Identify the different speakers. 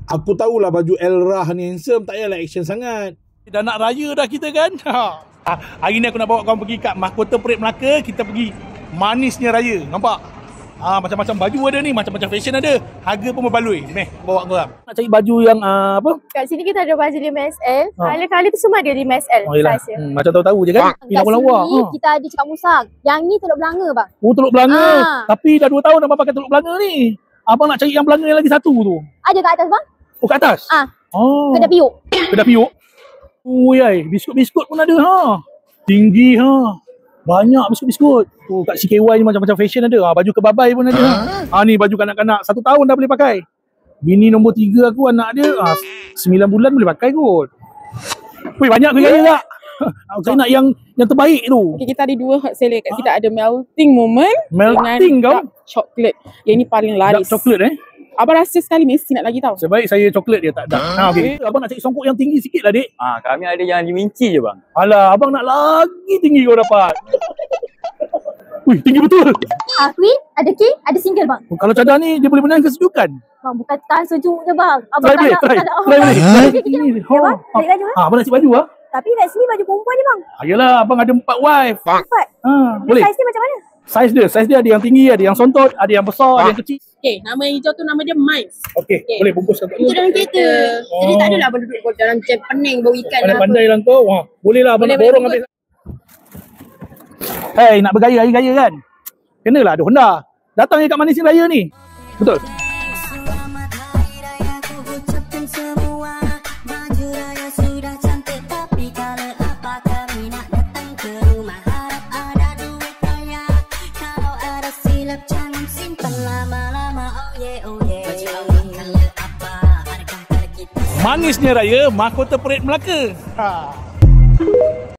Speaker 1: Aku tahulah baju Elrah ni handsome, tak payahlah action sangat.
Speaker 2: Dah nak raya dah kita kan. Hari ni aku nak bawa korang pergi kat Mahkota Parade Melaka. Kita pergi manisnya raya. Nampak? Macam-macam baju ada ni, macam-macam fashion ada. Harga pun berbaloi. Meh, bawa korang. Nak cari baju yang apa?
Speaker 3: Kat sini kita ada baju 5SL. Kala-kala tu semua ada 5SL.
Speaker 2: Macam tahu-tahu je kan?
Speaker 3: Kat sini kita ada cakap musang. Yang ni Teluk Belanga bang.
Speaker 2: Oh, Teluk Belanga. Tapi dah 2 tahun dah pakai Teluk Belanga ni. Abang nak cari yang Belanga yang lagi satu tu.
Speaker 3: Ada kat atas bang.
Speaker 2: Oh, kat atas?
Speaker 3: Kedai piuk.
Speaker 2: Kedai piuk. Oh, yai. Biskut-biskut pun ada Tinggi Banyak biskut-biskut. Oh, kat CKY ni macam-macam fashion ada. Baju kebabai pun ada. Ni baju kanak-kanak 1 tahun dah boleh pakai. Bini nombor 3 aku, anak dia 9 bulan boleh pakai kot. Weh, banyak ke gaya tak? Saya nak yang terbaik tu.
Speaker 4: Okay, kita ada 2 hot seller kat kita. Ada melting moment
Speaker 2: melting
Speaker 4: dengan dark chocolate. Yang ni paling laris.
Speaker 2: Dark chocolate
Speaker 4: Abang rasa sekali mesti nak lagi tau.
Speaker 2: Sebaik saya coklat dia tak dark. Okay. Abang nak cari songkok yang tinggi sikit lah dek.
Speaker 5: Kami ada yang 5 inci je bang.
Speaker 2: Alah, abang nak lagi tinggi kau dapat. Wih, tinggi betul.
Speaker 3: Queen, ada king, ada single bang.
Speaker 2: Kalau cadar ni dia boleh menang kesejukan.
Speaker 3: Bang, bukan tahan sejuk je bang.
Speaker 2: Abang try boleh.
Speaker 3: Balik laju
Speaker 2: abang nak cari baju
Speaker 3: Tapi kat sini baju perempuan je bang.
Speaker 2: Ayolah, abang ada 4 wife.
Speaker 3: 4?
Speaker 2: Boleh.
Speaker 3: Saiz dia macam mana?
Speaker 2: Saiz dia ada yang tinggi, ada yang sontot, ada yang besar, ada yang kecil.
Speaker 4: Okay, nama yang hijau tu nama dia Mice.
Speaker 2: Okay. Boleh bungkus kat
Speaker 4: Itu dalam kereta. Jadi tak adalah abang duduk dalam macam pening bau ikan.
Speaker 2: Pandai lah kau. Boleh lah abang nak borong habis. Hey, nak bergaya hari-gaya kan? Kenalah ada Honda. Datang je kat Manis Raya ni. Betul? Manisnya Raya Mahkota Parade Melaka.